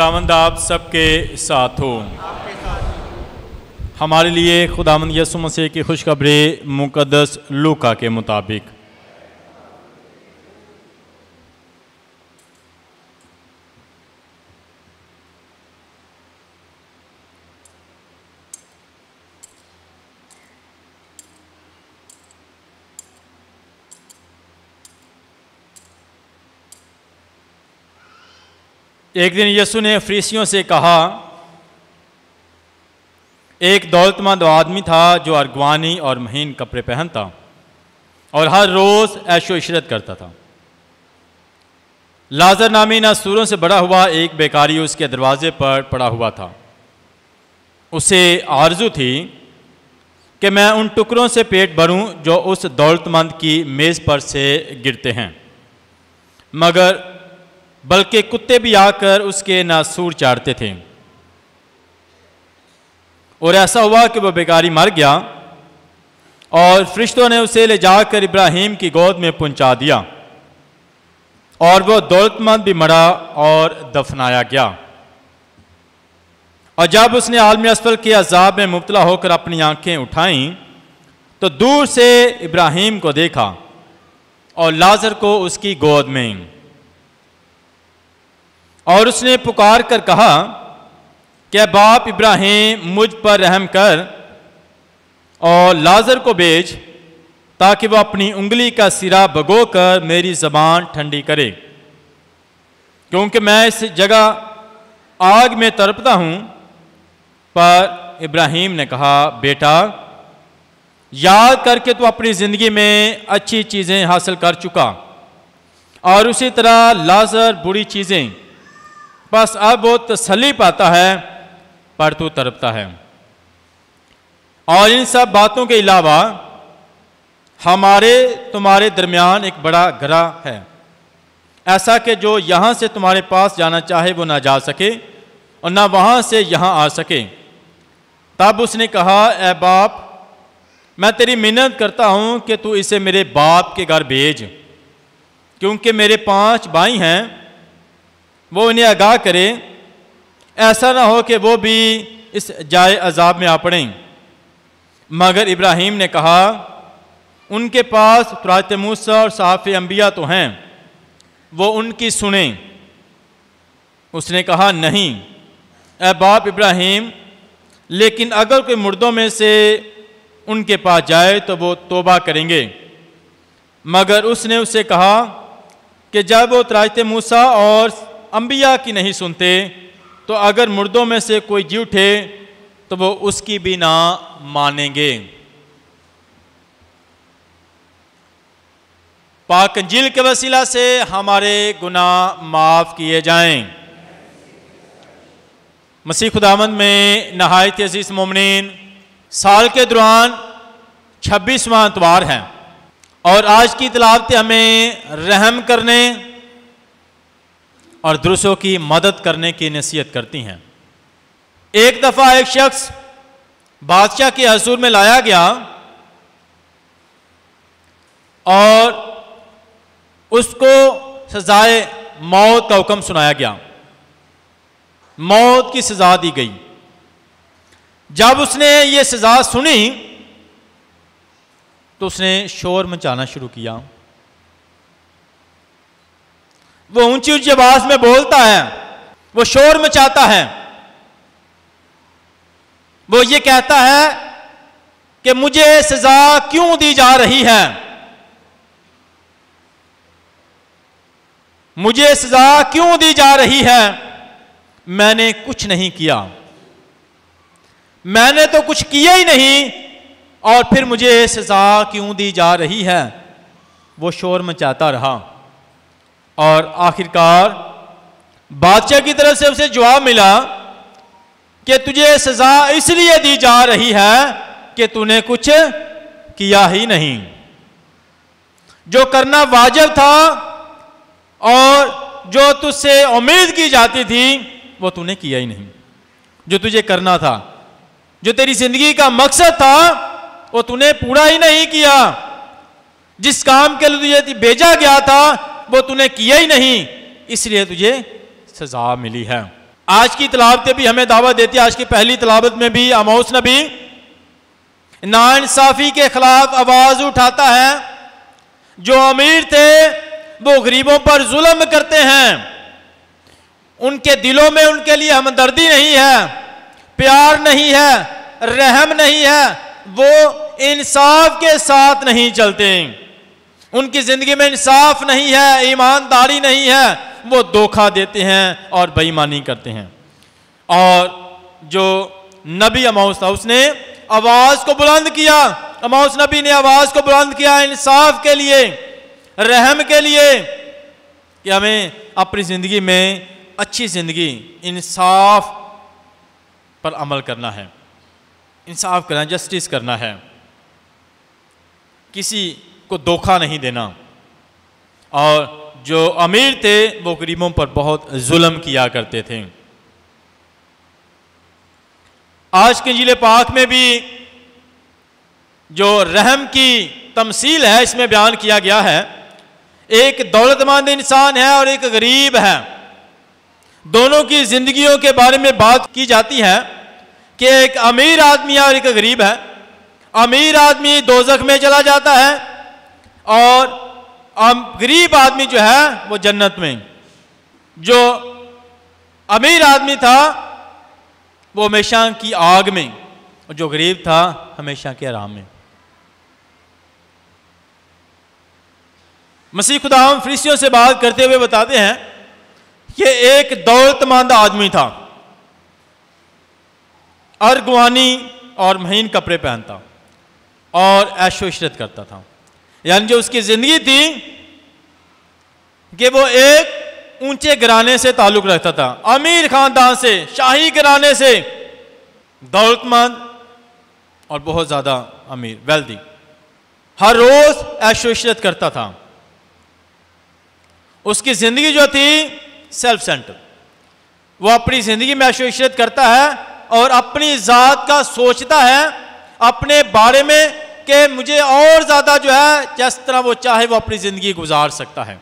खुदावंद आप सबके साथ हो। हमारे लिए खुदावंद यीशु मसीह की खुशखबरी मुकद्दस लूका के मुताबिक। एक दिन यीशु ने फरीसियों से कहा, एक दौलतमंद आदमी था जो अरगवानी और महीन कपड़े पहनता और हर रोज ऐशो इशरत करता था। लाजर नामी नासूरों से बड़ा हुआ एक बेकारी उसके दरवाजे पर पड़ा हुआ था। उसे आरजू थी कि मैं उन टुकड़ों से पेट भरूं जो उस दौलतमंद की मेज़ पर से गिरते हैं, मगर बल्कि कुत्ते भी आकर उसके नासूर चाटते थे। और ऐसा हुआ कि वह बेकारी मर गया और फरिश्तों ने उसे ले जाकर इब्राहिम की गोद में पहुंचा दिया, और वह दौलतमंद भी मरा और दफनाया गया। और जब उसने आलमी असफल के अजाब में मुब्तला होकर अपनी आंखें उठाईं तो दूर से इब्राहिम को देखा और लाजर को उसकी गोद में। और उसने पुकार कर कहा कि बाप इब्राहिम, मुझ पर रहम कर और लाजर को भेज ताकि वह अपनी उंगली का सिरा भगोकर मेरी ज़बान ठंडी करे, क्योंकि मैं इस जगह आग में तड़पता हूँ। पर इब्राहिम ने कहा, बेटा, याद करके तो अपनी ज़िंदगी में अच्छी चीज़ें हासिल कर चुका, और उसी तरह लाजर बुरी चीज़ें, बस अब वो तसल्ली पाता है पर तू तड़पता है। और इन सब बातों के अलावा हमारे तुम्हारे दरमियान एक बड़ा घरा है, ऐसा कि जो यहाँ से तुम्हारे पास जाना चाहे वो ना जा सके और ना वहाँ से यहाँ आ सके। तब उसने कहा, ए बाप, मैं तेरी मिन्नत करता हूँ कि तू इसे मेरे बाप के घर भेज, क्योंकि मेरे 5 भाई हैं, वो इन्हें आगाह करे, ऐसा ना हो कि वो भी इस जाए अजाब में आ पड़ें। मगर इब्राहिम ने कहा, उनके पास तौरात मूसा और सहाफ़े अंबिया तो हैं, वो उनकी सुने। उसने कहा, नहीं ए बाप इब्राहिम, लेकिन अगर कोई मुर्दों में से उनके पास जाए तो वो तौबा करेंगे। मगर उसने उससे कहा कि जब वो तौरात मूसा और अंबिया की नहीं सुनते तो अगर मुर्दों में से कोई जी उठे तो वो उसकी भी ना मानेंगे। पाक इंजील के वसीला से हमारे गुनाह माफ किए जाएं। मसीह खुदावंद में नहायत अजीज मोमिनीन, साल के दौरान 26वां इतवार है और आज की तिलावतें हमें रहम करने और दुरुस्तों की मदद करने की नसीहत करती हैं। एक दफ़ा एक शख्स बादशाह के हजूर में लाया गया और उसको सजाए मौत का हुक्म सुनाया गया, मौत की सजा दी गई। जब उसने ये सजा सुनी तो उसने शोर मचाना शुरू किया। वो ऊंची ऊंची आवाज में बोलता है, वो शोर मचाता है, वो ये कहता है कि मुझे सजा क्यों दी जा रही है, मुझे सजा क्यों दी जा रही है, मैंने कुछ नहीं किया, मैंने तो कुछ किया ही नहीं, और फिर मुझे सजा क्यों दी जा रही है। वो शोर मचाता रहा और आखिरकार बादशाह की तरफ से उसे जवाब मिला कि तुझे सजा इसलिए दी जा रही है कि तूने कुछ किया ही नहीं। जो करना वाजिब था और जो तुझसे उम्मीद की जाती थी वो तूने किया ही नहीं। जो तुझे करना था, जो तेरी जिंदगी का मकसद था, वो तूने पूरा ही नहीं किया। जिस काम के लिए तुझे भेजा गया था वो तूने किया ही नहीं, इसलिए तुझे सजा मिली है। आज की तिलावतें भी हमें दावत देती है। आज की पहली तिलावत में भी आमोस नबी नाइंसाफी के खिलाफ आवाज उठाता है। जो अमीर थे वो गरीबों पर जुल्म करते हैं, उनके दिलों में उनके लिए हमदर्दी नहीं है, प्यार नहीं है, रहम नहीं है, वो इंसाफ के साथ नहीं चलते, उनकी जिंदगी में इंसाफ नहीं है, ईमानदारी नहीं है, वो धोखा देते हैं और बेईमानी करते हैं। और जो नबी आमोस था उसने आवाज को बुलंद किया, आमोस नबी ने आवाज को बुलंद किया इंसाफ के लिए, रहम के लिए, कि हमें अपनी जिंदगी में अच्छी जिंदगी इंसाफ पर अमल करना है, इंसाफ करना है, जस्टिस करना है, किसी को धोखा नहीं देना। और जो अमीर थे वो गरीबों पर बहुत जुल्म किया करते थे। आज के इंजील पाक में भी जो रहम की तमसील है इसमें बयान किया गया है। एक दौलतमंद इंसान है और एक गरीब है, दोनों की जिंदगियों के बारे में बात की जाती है कि एक अमीर आदमी है और एक गरीब है। अमीर आदमी दोज़ख में चला जाता है और गरीब आदमी जो है वो जन्नत में। जो अमीर आदमी था वो हमेशा की आग में और जो गरीब था हमेशा के आराम में। मसीह खुदावंद फरिश्तियों से बात करते हुए बताते हैं कि एक दौलतमंद आदमी था, अर्गवानी और महीन कपड़े पहनता और ऐशो इशरत करता था। यानी जो उसकी जिंदगी थी कि वो एक ऊंचे घराने से ताल्लुक रखता था, अमीर खानदान से, शाही घराने से, दौलतमंद और बहुत ज्यादा अमीर, वेल्दी। हर रोज ऐशो इशरत करता था। उसकी जिंदगी जो थी सेल्फ सेंटर, वो अपनी जिंदगी में ऐशो इशरत करता है और अपनी जात का सोचता है, अपने बारे में कि मुझे और ज्यादा जो है जिस तरह वो चाहे वो अपनी जिंदगी गुजार सकता है।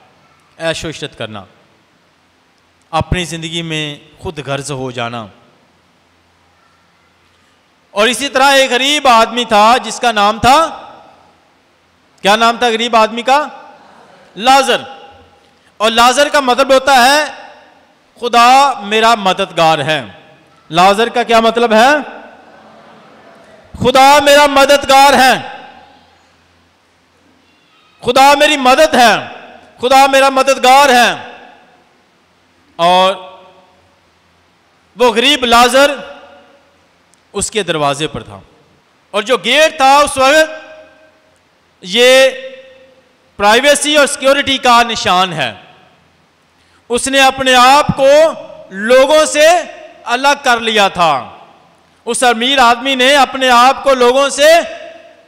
ऐशो इशरत करना, अपनी जिंदगी में खुद गर्ज हो जाना। और इसी तरह एक गरीब आदमी था जिसका नाम था, क्या नाम था गरीब आदमी का? लाजर। और लाजर का मतलब होता है खुदा मेरा मददगार है। लाजर का क्या मतलब है? खुदा मेरा मददगार है, खुदा मेरी मदद है, खुदा मेरा मददगार है। और वो गरीब लाजर उसके दरवाजे पर था। और जो गेट था उस वक्त ये प्राइवेसी और सिक्योरिटी का निशान है। उसने अपने आप को लोगों से अलग कर लिया था। उस अमीर आदमी ने अपने आप को लोगों से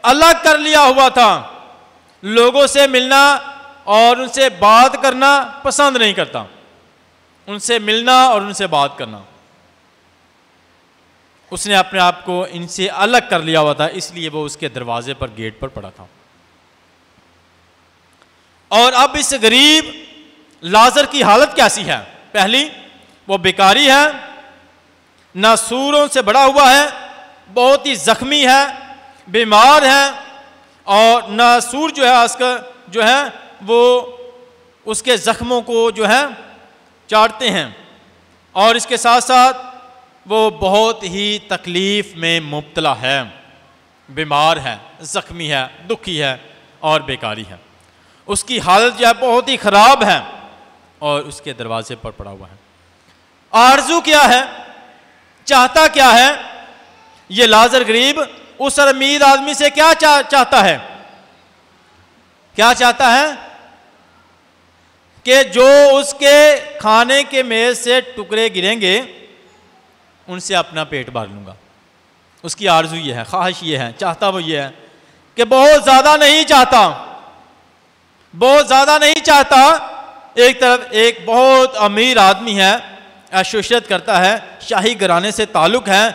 अलग कर लिया हुआ था। लोगों से मिलना और उनसे बात करना पसंद नहीं करता, उनसे मिलना और उनसे बात करना। उसने अपने आप को इनसे अलग कर लिया हुआ था, इसलिए वो उसके दरवाजे पर, गेट पर पड़ा था। और अब इस गरीब लाजर की हालत कैसी है? पहली, वो बेकारी है, नासूरों से बड़ा हुआ है, बहुत ही जख्मी है, बीमार है। और नासूर जो है उसका जो है वो उसके जख्मों को जो है चाटते हैं। और इसके साथ साथ वो बहुत ही तकलीफ में मुब्तला है, बीमार है, जख्मी है, दुखी है और बेकारी है। उसकी हालत जो है बहुत ही खराब है और उसके दरवाजे पर पड़ा हुआ है। आरजू क्या है, चाहता क्या है? ये लाजर गरीब उस अमीर आदमी से क्या चाहता है? क्या चाहता है? कि जो उसके खाने के मेज से टुकड़े गिरेंगे उनसे अपना पेट भर लूंगा। उसकी आरजू ये है, ख्वाहिश ये है, चाहता वो ये है कि बहुत ज्यादा नहीं चाहता, बहुत ज्यादा नहीं चाहता। एक तरफ एक बहुत अमीर आदमी है, ऐशो इशरत करता है, शाही घराने से ताल्लुक है,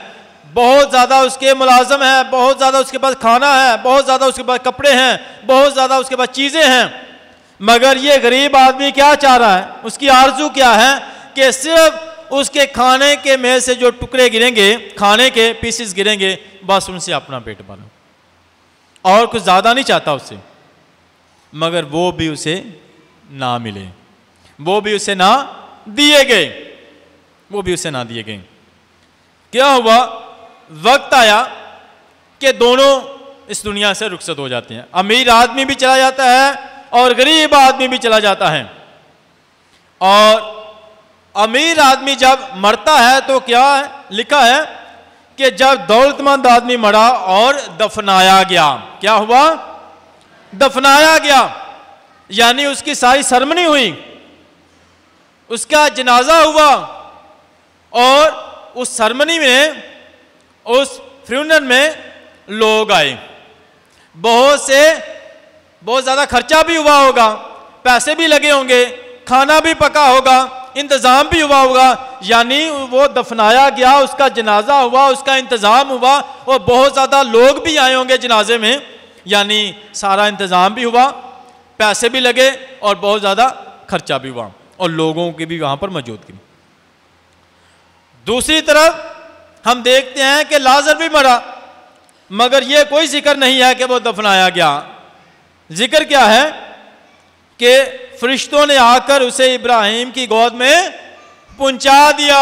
बहुत ज़्यादा उसके मुलाजम है, बहुत ज़्यादा उसके पास खाना है, बहुत ज़्यादा उसके पास कपड़े हैं, बहुत ज़्यादा उसके पास चीज़ें हैं। मगर ये गरीब आदमी क्या चाह रहा है? उसकी आरजू क्या है कि सिर्फ उसके खाने के में से जो टुकड़े गिरेंगे, खाने के पीसेस गिरेंगे, बस उनसे अपना पेट भरो और कुछ ज़्यादा नहीं चाहता उससे। मगर वो भी उसे ना मिले, वो भी उसे ना दिए गए, वो भी उसे ना दिए गए। क्या हुआ? वक्त आया कि दोनों इस दुनिया से रुखसत हो जाते हैं। अमीर आदमी भी चला जाता है और गरीब आदमी भी चला जाता है। और अमीर आदमी जब मरता है तो क्या है? लिखा है कि जब दौलतमंद आदमी मरा और दफनाया गया। क्या हुआ? दफनाया गया, यानी उसकी सारी सरमनी हुई, उसका जनाजा हुआ और उस सरमनी में, उस फ्यूनरल में लोग आए। बहुत ज़्यादा खर्चा भी हुआ होगा, पैसे भी लगे होंगे, खाना भी पका होगा, इंतज़ाम भी हुआ होगा। यानी वो दफनाया गया, उसका जनाजा हुआ, उसका इंतज़ाम हुआ और बहुत ज़्यादा लोग भी आए होंगे जनाजे में, यानी सारा इंतज़ाम भी हुआ, पैसे भी लगे और बहुत ज़्यादा खर्चा भी हुआ और लोगों की भी वहाँ पर मौजूदगी। दूसरी तरफ हम देखते हैं कि लाजर भी मरा, मगर यह कोई जिक्र नहीं है कि वो दफनाया गया। जिक्र क्या है कि फरिश्तों ने आकर उसे इब्राहिम की गोद में पहुंचा दिया।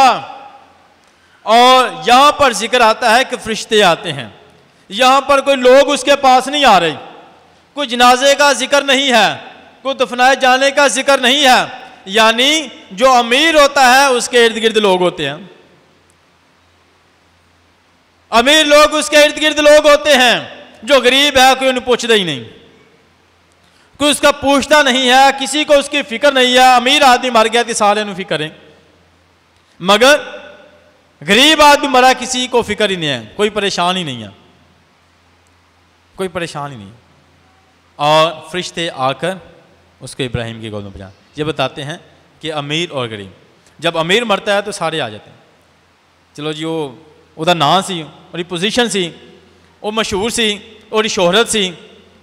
और यहां पर जिक्र आता है कि फरिश्ते आते हैं, यहां पर कोई लोग उसके पास नहीं आ रहे, कोई जनाजे का जिक्र नहीं है, कोई दफनाए जाने का जिक्र नहीं है। यानी जो अमीर होता है उसके इर्द गिर्द लोग होते हैं, अमीर लोग उसके इर्द गिर्द लोग होते हैं। जो गरीब है कोई उन्हें पूछता ही नहीं, कोई उसका पूछता नहीं है, किसी को उसकी फिक्र नहीं है। अमीर आदमी मर गया तो सारे नु फिक्र है, मगर गरीब आदमी मरा किसी को फिक्र ही नहीं है, कोई परेशान ही नहीं है, कोई परेशान ही नहीं। और फरिश्ते आकर उसको इब्राहिम की गोद में पहुंचा। ये बताते हैं कि अमीर और गरीब, जब अमीर मरता है तो सारे आ जाते हैं। चलो जी, वो ਉਹਦਾ ਨਾਂ ਸੀ, ਉਹਦੀ ਪੋਜੀਸ਼ਨ ਸੀ, ਉਹ ਮਸ਼ਹੂਰ ਸੀ, ਉਹਦੀ ਸ਼ੋਹਰਤ ਸੀ,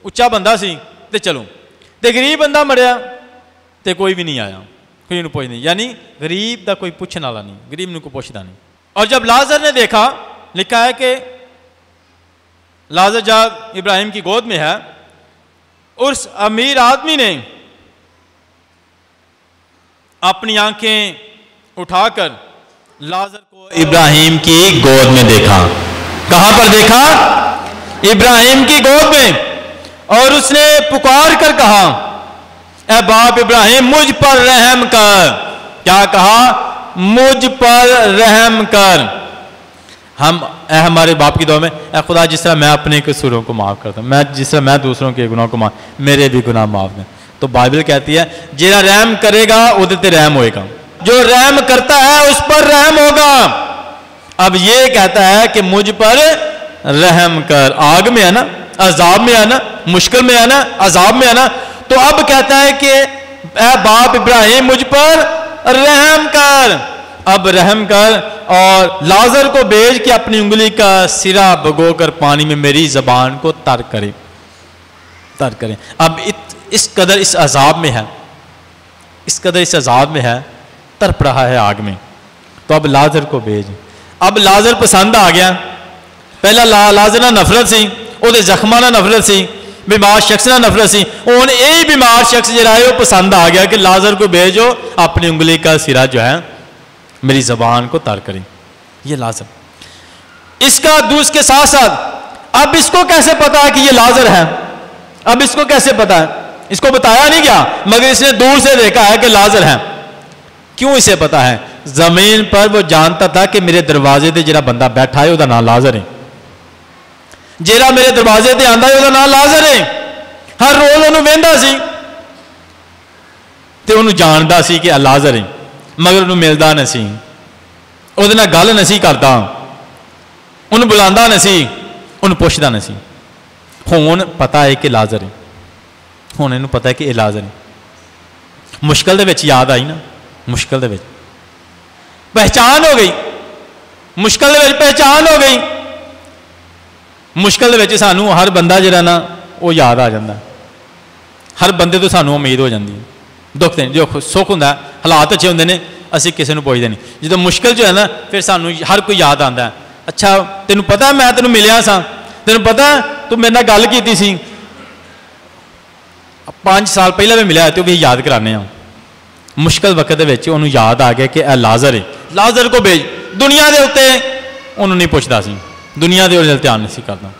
ਉੱਚਾ ਬੰਦਾ ਸੀ, ਤੇ ਚਲੋ। ਤੇ ਗਰੀਬ ਬੰਦਾ ਮਰਿਆ ਤੇ ਕੋਈ ਵੀ ਨਹੀਂ ਆਇਆ, कोई नहीं पूछ नहीं, यानी गरीब का कोई पूछने वाला नहीं, गरीब ने कोई पूछता नहीं। और जब लाजर ने देखा, लिखा है कि लाजर जब इब्राहिम की गोद में है, उस अमीर आदमी ने अपनी आंखें उठाकर लाजर को इब्राहिम की गोद में देखा। कहां पर देखा? इब्राहिम की गोद में। और उसने पुकार कर कहा, ए बाप इब्राहिम मुझ पर रहम कर। क्या कहा? मुझ पर रहम कर। हमारे बाप की दुआ में, ए खुदा जिस तरह मैं अपने कसूरों को माफ करता हूं, मैं जिस तरह मैं दूसरों के गुनाहों को माफ, मेरे भी गुनाह माफ कर। तो बाइबल कहती है जेड़ा रहम करेगा उदे ते रहम होएगा, जो रहम करता है उस पर रहम होगा। अब ये कहता है कि मुझ पर रहम कर। आग में है ना, अजाब में है ना, मुश्किल में है ना, अजाब में है ना, तो अब कहता है कि ए बाप इब्राहिम मुझ पर रहम कर। अब रहम कर और लाजर को भेज के अपनी उंगली का सिरा भगोकर पानी में मेरी जबान को तर करे, तर करें। अब इस कदर इस अजाब में है, इस कदर इस अजाब में है, तड़प रहा है आग में, तो अब लाजर को भेज। अब लाजर पसंद आ गया। पहला लाजर ना नफरत सी, ਉਹਦੇ ਜ਼ਖਮਾਂ ਨਾਲ नफरत सी, बीमार शख्स ना नफरत सी। हुण यही बीमार शख्स जो है वो पसंद आ गया कि लाजर को भेजो, अपनी उंगली का सिरा जो है मेरी जबान को तर करे। ये लाजर, इसका दूस के साथ साथ अब इसको कैसे पता है कि ये लाजर है? अब इसको कैसे पता है? इसको बताया नहीं गया, मगर इसने दूर से देखा है कि लाजर है। क्यों इसे पता है? जमीन पर वो जानता था कि मेरे दरवाजे से जरा बंदा बैठा है उसका नाम लाजर है, जेरा मेरे दरवाजे से आंदा है उसका नाम लाजर है। हर रोज उन्होंने वेंदा सी ते उन्होंने जानता सी कि लाजर है, मगर उन्होंने मिलता नहीं सी, उसदे नाल गल नहीं करता, उन्होंने बुलांदा नहीं सी, उन्होंने पुछदा नहीं सी। हुण पता है कि लाजर है, हुण इन्हूं पता है कि यह लाजर है। मुश्किल दे विच याद आई ना, मुश्किल दे विच पहचान हो गई, मुश्किल दे विच पहचान हो गई। मुश्किल दे विच सानू हर बंदा जिहड़ा ना वो याद आ जाता, हर बंदे तो सानू उम्मीद हो जाती है। दुख जो सुख हुंदा हालात अच्छे होंदे ने असी किसी को पुछते नहीं। जो मुश्किल जो है ना फिर सानू हर कोई याद आता है, अच्छा तेन पता मैं तेन मिलिया सा, तेन पता तू मेरे नाल गल की सी 5 साल पहले भी मिलिया, तो भी याद कराने मुश्किल वक्त उन्होंने याद आ गया कि यह लाजर है, लाजर को भेज। दुनिया के उत्ते उन्होंने नहीं पुछता सी, दुनिया के उन्हें ध्यान नहीं करता।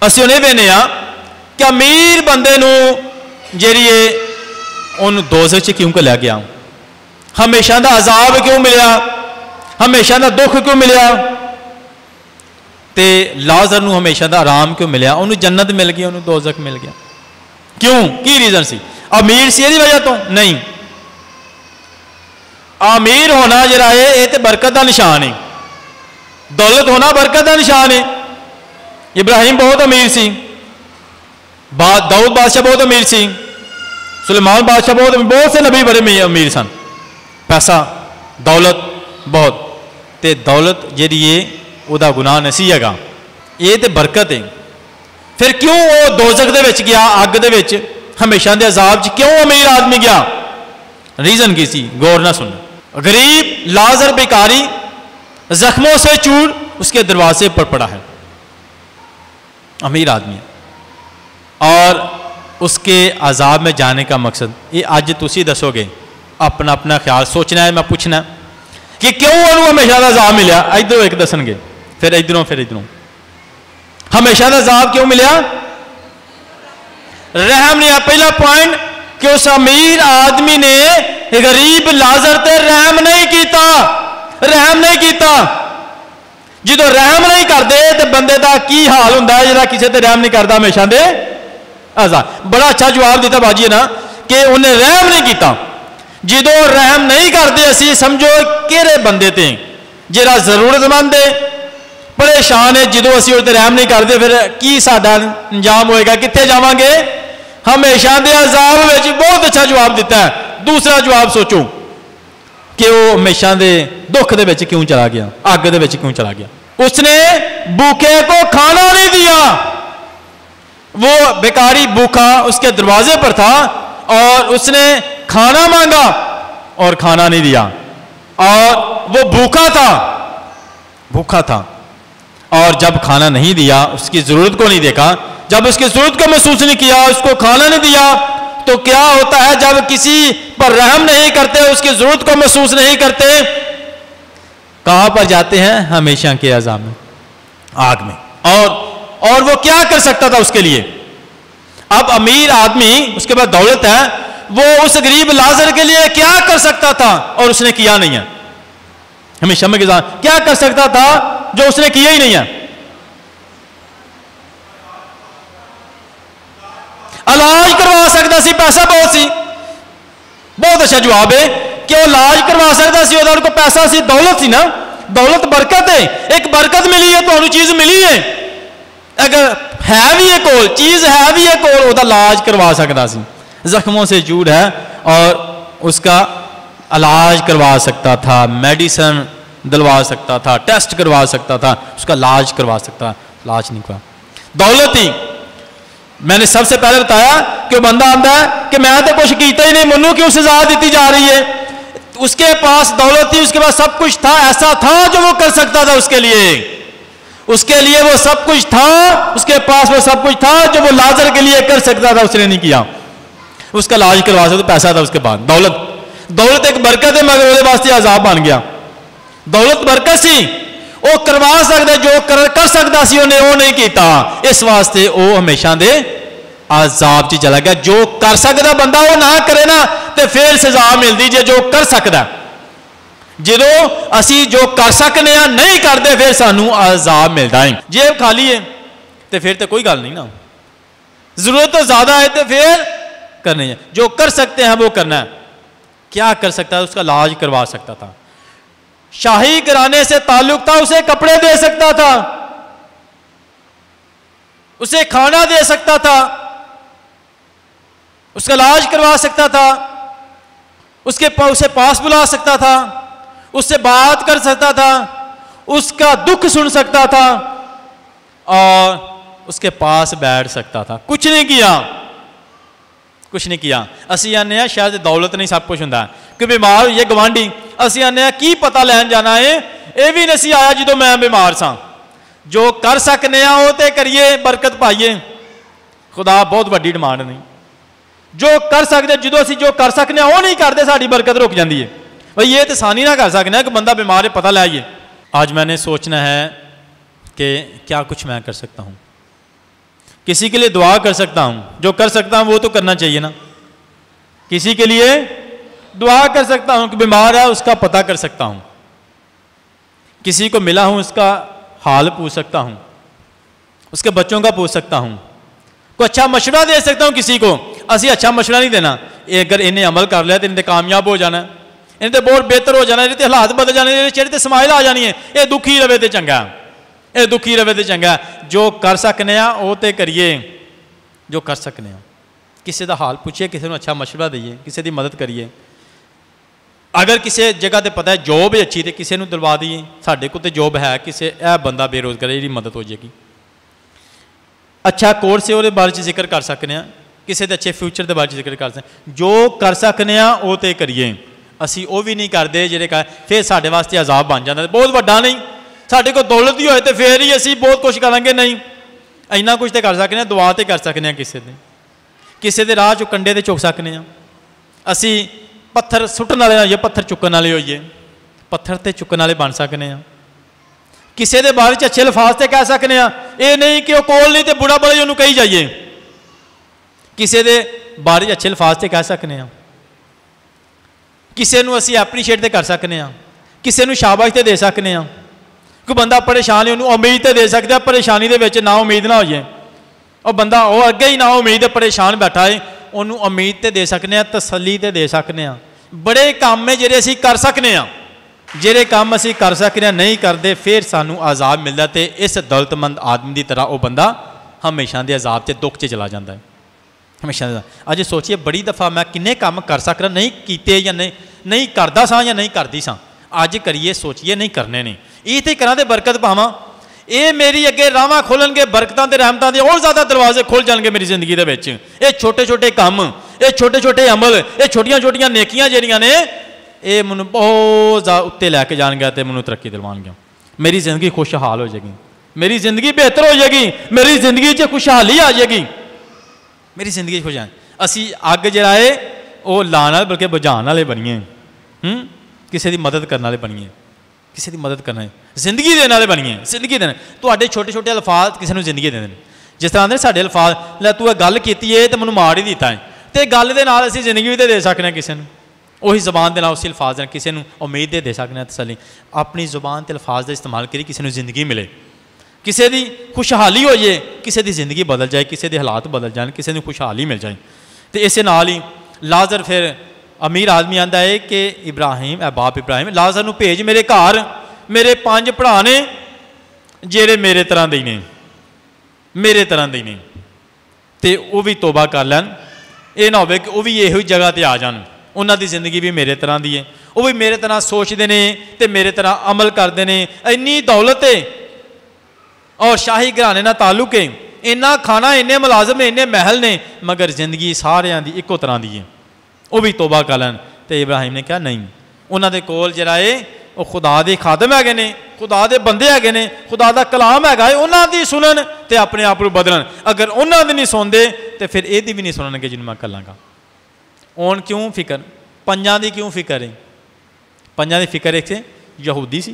असी उन्हें बेने कि अमीर बंदे जी उन्होंने दोज़ख च क्यों घलिया गया, हमेशा का अजाब क्यों मिलया, हमेशा का दुख क्यों मिलया, तो लाजर नूं हमेशा का आराम क्यों मिलया, उन्होंने जन्नत मिल गई, उन्होंने दोज़ख मिल गया। क्यों, की रीजन सी? अमीर सी वजह तो नहीं। अमीर होना जरा है ये तो बरकत का निशान है, दौलत होना बरकत का निशान है। इब्राहिम बहुत अमीर सी, दाऊद बादशाह बहुत अमीर सी, सुलेमान बादशाह बहुत से नबी बड़े अमीर सन, पैसा दौलत बहुत। तो दौलत जी वह गुनाह नहीं है, ये तो बरकत है। फिर क्यों वो दोज़ख दे विच गया, अग दे विच हमेशा के अजाब च क्यों अमीर आदमी गया? रीजन की सी, गौर ना सुन। गरीब लाजर भिखारी जख्मों से चूर उसके दरवाजे पर पड़ा है, अमीर आदमी है, और उसके अजाब में जाने का मकसद ये अज तुसी दसोगे, अपना अपना ख्याल सोचना है। मैं पूछना कि क्यों उन्होंने हमेशा का अजाब मिला, इधरों एक दसणगे, फिर इधरों हमेशा का अजाब क्यों मिला? रहम नहीं। पहला पॉइंट कि उस अमीर आदमी ने गरीब लाजर ते रहम नहीं किया, रहम नहीं किया। जो रहम नहीं करते तो बंदे का की हाल होंदा है जिहड़ा किसी ते रहम नहीं करता हमेशा दे अजाब। बड़ा अच्छा जवाब दिता बाजी ना कि उन्हें रहम नहीं किया। जो रहम नहीं करते असी समझो किहड़े बंदे ते जिहड़ा जरूरतमंद है, परेशान है, जो असी उस रहम नहीं करते फिर की साडा अंजाम होएगा, कित्थे जावांगे? हमेशा दे अजाब विच। बहुत अच्छा जवाब दिता है। दूसरा जवाब सोचो कि वो हमेशा दे दुख दे विच क्यों चला गया, अग दे विच क्यों चला गया? उसने भूखे को खाना नहीं दिया। वो भिखारी भूखा उसके दरवाजे पर था और उसने खाना मांगा और खाना नहीं दिया, और वो भूखा था और जब खाना नहीं दिया, उसकी जरूरत को नहीं देखा, जब उसकी जरूरत को महसूस नहीं किया, उसको खाना नहीं दिया, तो क्या होता है जब किसी पर रहम नहीं करते, उसकी जरूरत को महसूस नहीं करते, कहां पर जाते हैं? हमेशा के अजाब में, आग में। और वो क्या कर सकता था उसके लिए? अब अमीर आदमी, उसके पास दौलत है, वो उस गरीब लाजर के लिए क्या कर सकता था और उसने किया नहीं है। हमेशा में क्या कर सकता था जो उसने किया ही नहीं है? इलाज करवा सकता सी, पैसा बहुत सी। बहुत अच्छा जवाब है कि वो इलाज करवा सकता सी, उनको पैसा सी, दौलत सी ना। दौलत बरकत है, एक बरकत मिली है, तो चीज मिली है, अगर है भी एक कोल चीज है भी एक कोल, उसका इलाज करवा सकता सी। जख्मों से चूर है और उसका इलाज करवा सकता था, मेडिसिन दिलवा सकता था, टेस्ट करवा सकता था, उसका इलाज करवा सकता, इलाज नहीं करवा। दौलत ही मैंने सबसे पहले बताया कि बंदा आता है कि मैं तो कुछ किया ही नहीं, मनु क्यों सजा दी जा रही है? उसके पास दौलत थी, उसके पास सब कुछ था, ऐसा था जो वो कर सकता था उसके लिए वो सब कुछ था, उसके पास वो सब कुछ था जो वो लाजर के लिए कर सकता था, उसने नहीं किया। उसका इलाज करवा सकता, पैसा था उसके पास, दौलत एक बरकत है, मगर उसके वास्ते अजाब बन गया। दौलत बरकत सी, वो करवा सकता, जो कर सकता सी उन्हें वो नहीं किया, इस वास्ते वो हमेशा दे अजाब च चला गया। जो कर सकता बंदा वो ना करे ना, तो फिर सजा मिलती जे जो कर सकता। जो असी जो कर सकने नहीं करते, फिर सानू अजाब मिलता है। जेब खाली है तो फिर तो कोई गल नहीं ना, जरूरत तो ज्यादा है तो फिर करनी है। जो कर सकते हैं वो करना है। क्या कर सकता है? उसका इलाज करवा सकता था, शाही घराने से ताल्लुक था, उसे कपड़े दे सकता था, उसे खाना दे सकता था, उसका इलाज करवा सकता था, उसे पास बुला सकता था, उससे बात कर सकता था, उसका दुख सुन सकता था और उसके पास बैठ सकता था। कुछ नहीं किया। असी आने शायद दौलत नहीं सब कुछ होंगे कि बीमार हो गवांढी ਅਸੀਂ ਆਨੇ ਆ ਕੀ ਪਤਾ ਲੈਣ ਜਾਣਾ ਹੈ, ਇਹ ਵੀ ਨਹੀਂ ਆਇਆ ਜਦੋਂ मैं बीमार सां। जो कर सकने आ वो तो करिए, बरकत पाइए। खुदा बहुत वड्डी डिमांड नहीं, जो कर सकते जो असीं जो कर सकने वो नहीं करते, साड़ी बरकत रुक जाती है। भाई ये तो आसानी ना कर सकते कि बंदा बीमार है पता ले आइए। आज मैंने सोचना है कि क्या कुछ मैं कर सकता हूँ, किसी के लिए दुआ कर सकता हूँ, जो कर सकता हूँ वो तो करना चाहिए ना। किसी के लिए दुआ कर सकता हूँ कि बीमार है उसका पता कर सकता हूँ, किसी को मिला हूँ उसका हाल पूछ सकता हूँ, उसके बच्चों का पूछ सकता हूँ, कोई अच्छा मशवरा दे सकता हूँ किसी को। असी अच्छा मशवरा नहीं देना, अगर इन्हें अमल कर लिया तो इन्हें कामयाब हो जाना, इन्हें तो बहुत बेहतर हो जाना, इन्हें हालात बदल जाने, चेहरे ते स्माइल आ जानी है। ये दुखी रवे तो चंगा, ये दुखी रवे तो चंगा। जो कर सकने वो तो करिए, जो कर सकने। किसी का हाल पूछिए, किसी को अच्छा मशवरा दईए, किसी की मदद करिए। अगर किसी जगह पर पता है जॉब है अच्छी तो किसी को दिलवा दीए, साढ़े को तो जॉब है, किसी यह बंदा बेरोजगार है, मदद हो जाएगी। अच्छा कोर्स है वो बारे जिक्र कर सकते हैं, किसी के अच्छे फ्यूचर के बारे जिक्र कर सकते। जो कर सकने वो तो करिए, असी वो भी नहीं करते जेडे कर फिर साढ़े वास्ते अजाब बन जाता। बहुत वड्डा नहीं, साढ़े को दौलत ही होए तो फिर ही असी बहुत कुछ करेंगे, नहीं इन्ना कुछ तो कर सकते। दुआ तो कर सकते हैं, किसी के राह चो कंडे तो चुक सकते हैं। असी पत्थर सुट्टन वाले होइए, पत्थर चुकन वाले होइए, पत्थर तो चुकन वाले बन सकते हैं। किसी के बारे अच्छे लफाज से कह सकते हैं, ये नहीं कि वह कोल नहीं तो बुढ़ा बड़ा ही उन्होंने कही जाइए। किसी के बारे अच्छे लफाज से कह सकते हैं, किसी को असी एप्रीशिएट तो कर सकते हैं, किसी को शाबाश तो दे सकते हैं। कोई बंदा परेशान है उन्होंने उम्मीद तो दे सकते हैं, परेशानी के ना उम्मीद ना होइए। और बंदा वो अगे ही ना उम्मीद परेशान बैठा है, उन्होंने उम्मीद तो दे सकते हैं, तसली तो दे सकते हैं। बड़े काम है जेडे असी कर सकते हैं, जेडे काम असी कर सकते हैं नहीं करते फिर सानू अजाब मिलता। तो इस दौलतमंद आदमी की तरह वो बंदा हमेशा के अजाब से दुख च चला जाता है, हमेशा। अज सोचिए बड़ी दफ़ा मैं किन्ने काम कर सकता नहीं किए या नहीं करता सा या नहीं करती सा, अज करिए सोचिए नहीं करने नहीं, ये तो करा तो बरकत पावां। ये मेरी अगे रावां खोलणगे, बरकतां ते रहमतां दे और ज़्यादा दरवाजे खुल जाएंगे मेरी जिंदगी दे विच। ये छोटे छोटे काम, ये छोटे छोटे अमल, ये छोटियां छोटियां नेकियां जिहड़ियां ने ये मैनूं बहुत ज़्यादा उत्ते लैके जाणगे ते मैनूं तरक्की दिलवाणगे। मेरी जिंदगी खुशहाल हो जाएगी, मेरी जिंदगी बेहतर हो जाएगी, मेरी जिंदगी च खुशहाली आ जाएगी, मेरी जिंदगी खुश है। असी अग जिहड़ा है वो लाण वाले बल्कि बुझाण वाले बनीए, किसी की मदद करने वाले बनीए, किसी की मदद करना है, जिंदगी देने वाले बनीए, जिंदगी देने। तो छोटे छोटे अल्फाज किसी को जिंदगी दे देने, जिस तरह साढ़े अल्फाज लै तू गल की है तो मैं मार ही दिता है, तो गल के नाल असीं जिंदगी भी तो दे सकते हैं किसी को, उही जुबान के नाल उसी अल्फाज दें, किसी को उम्मीद दे सकते हैं तसली। अपनी जुबान के अल्फाज का इस्तेमाल करिए, किसी को जिंदगी मिले, किसी की खुशहाली हो जाए, किसी की जिंदगी बदल जाए, किसी के हालात बदल जाए, किसी को खुशहाली मिल जाए। तो इस नाल ही लाजर फिर अमीर आदमी आंदा है कि इब्राहिम ए बाप इब्राहिम लाजर नूं भेज मेरे घर, मेरे 5 भरा ने जेड़े मेरे तरह दे ने, मेरे तरह दे ने, तो वह भी तोबा कर लैन। ये ना हो कि वह भी यही जगह पर आ जान, उन्हों की जिंदगी भी मेरे तरह की है, वह भी मेरे तरह सोचते हैं तो मेरे तरह अमल करते हैं। इन्नी दौलत है और शाही घराने ना ताल्लुक है, इन्ना खाना, इन्ने मुलाजम, इन्ने महल ने, मगर जिंदगी सारियां दी इको तरह की है, वह भी तोबा कर लैन। तो इब्राहिम ने कहा नहीं, उन्होंने कोल जिहड़ा है वो खुदा दे खादम है ने, खुदा दे बंदे है ने, खुदा का कलाम है, उन्होंने सुनन तो अपने आप को बदलन। अगर उन्होंने नहीं सुनते तो फिर ये भी नहीं सुननगे जिन्होंने मैं कर लाँगा। उन क्यों फिक्र, 5 की क्यों फिक्र है? 5 की फिक्र एक से यहूदी सी,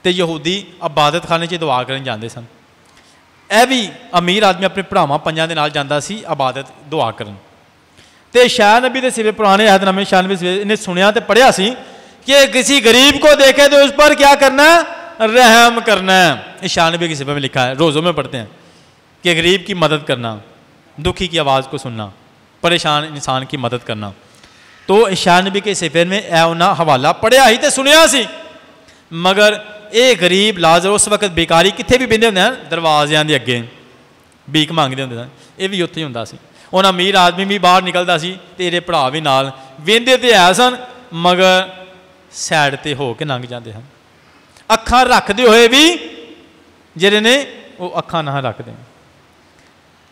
तो यहूदी इबादत खाने च दुआ करन जाते सन। यह भी अमीर आदमी अपने भरावां 5 के नाल जांदा सी इबादत दुआ करन। तो शाह नबी के सिवे पुराने अहदनामे शाह नबी सिवे इन्हें सुनिया तो पढ़िया सी कि किसी गरीब को देखे तो उस पर क्या करना है, रहम करना है। इस शाह नबी के सिवे में लिखा है, रोज़ों में पढ़ते हैं कि गरीब की मदद करना, दुखी की आवाज़ को सुनना, परेशान इंसान की मदद करना। तो शाह नबी के सिफे में ए उन्हें हवाला पढ़िया ही तो सुनिया सी, मगर ये गरीब लाजर उस वक्त बेकारी कितने भी बहिंदे होंदे हैं, दरवाज़ियां दे अगे भीख मंगते होंदे सन, ये भी उत्थे ही हुंदा सी। उन अमीर आदमी भी बाहर निकलता सी ते इहदे भरा भी नाल वेंदे ते है सन, मगर सैड ते हो के लंघ जाते हैं। अखां रखते हुए भी जिहड़े ने वो अखां ना रखते,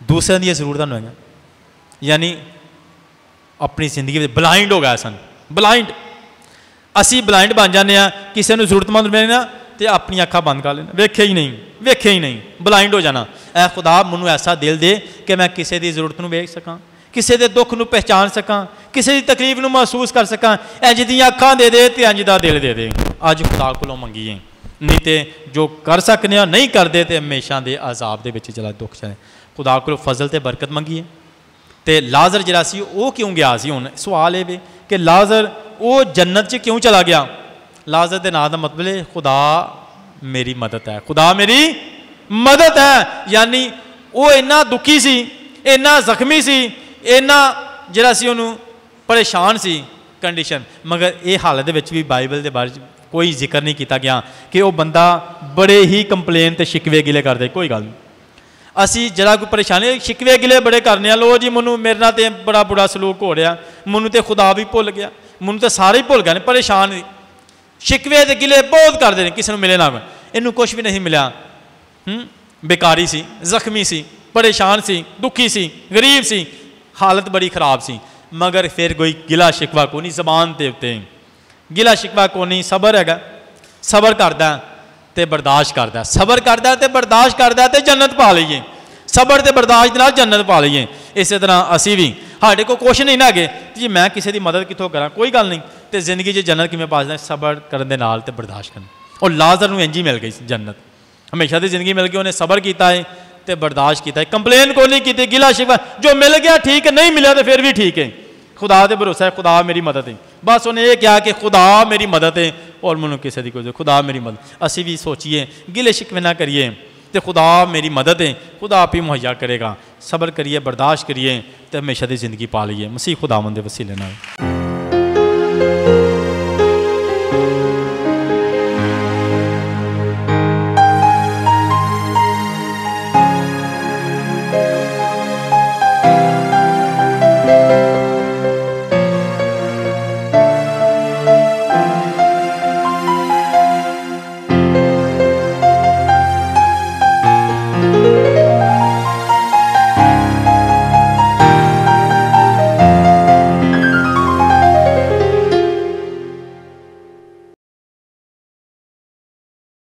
दूसरों दी जरूरतां नूं, यानी अपनी जिंदगी में ब्लाइंड हो गए सन, ब्लाइंड। असी ब्लाइंड बन जाते हैं, किसी को जरूरतमंद मिले ना तो अपनी अखा बंद कर लेना, वेखे ही नहीं, ब्लाइंड हो जाना। ऐ खुदा मैनू ऐसा दिल दे कि मैं किसी की जरूरत को वेख सकां, किसी के दुख को पहचान सकां, किसी की तकलीफ को महसूस कर सकां। इंज दी अखां दे दे तो इंज दा दिल दे दे। अज खुदा कोलों मंगीए, नहीं तो जो कर सकने नहीं करते तो हमेशा के अजाब के चला दुख चले। खुदा को फजल तो बरकत मंगीए। तो लाजर जरा सी वो क्यों गया सी? हुण सवाल ये कि लाजर वो जन्नत च क्यों चला गया? लाजर के नाम का मतलब है खुदा मेरी मदद है, खुदा मेरी मदद है। यानी वो इन्ना दुखी सी, इन्ना जख्मी सी, इन्ना जरा सी उन्होंने परेशान सी कंडीशन, मगर ये हालत भी बाइबल के बारे कोई जिक्र नहीं किया गया कि वह बंदा बड़े ही कंप्लेन तो शिकवे गिले करते। कोई गल नहीं, असी जरा कोई परेशानी शिकवे गिले बड़े करने, लो जी मैनू मेरे नाल ते बड़ा बुरा सलूक हो रहा, मैनू तो खुदा भी भुल गया, मैनू तो सारे ही भुल गए, परेशान शिकवे ते गिले बहुत करते हैं, किसी को मिले ना, इनू कुछ भी नहीं मिला, बेकारी सी, जख्मी सी, परेशान सी, दुखी सी, गरीब सी, हालत बड़ी खराब सी, मगर फिर कोई गिला शिकवा को नहीं, जबान के उत्ते गिला शिकवा को नहीं। सबर है, सबर करदा ते बर्दाश्त करदा, सबर करदा ते बर्दाश्त करदा ते जन्नत पा लईए। सबर ते बर्दाश्त नाल जन्नत पा लईए। इस तरह असी भी साढ़े को कुछ नहीं ना गए जी मैं किसी की मदद कितों करा, कोई गल नहीं, तो जिंदगी च जन्नत किवें पा सकदा? सबर करने नाल ते बर्दाश्त करना। और लाजर नूं इंज ही मिल गई जन्नत, हमेशा की जिंदगी मिल गई, उन्हें सबर किया है तो बर्दाश्त किया है, कंप्लेन को नहीं की, गिला शिकवा जो मिल गया ठीक है, नहीं मिला तो फिर भी ठीक है, खुदा दे भरोसा है, खुदा मेरी मदद है। बस उन्हें यह कहा कि खुदा मेरी मदद है और मैनू किसी की कोई, खुदा मेरी मदद। असी भी सोचिए गिले शिकवे ना करिए तो खुदा मेरी मदद है, खुदा आप ही मुहैया करेगा। सबर करिए, बर्दाश्त करिए तो हमेशा की जिंदगी पा लीए। मसीह खुदावंद दे वसीले नाल।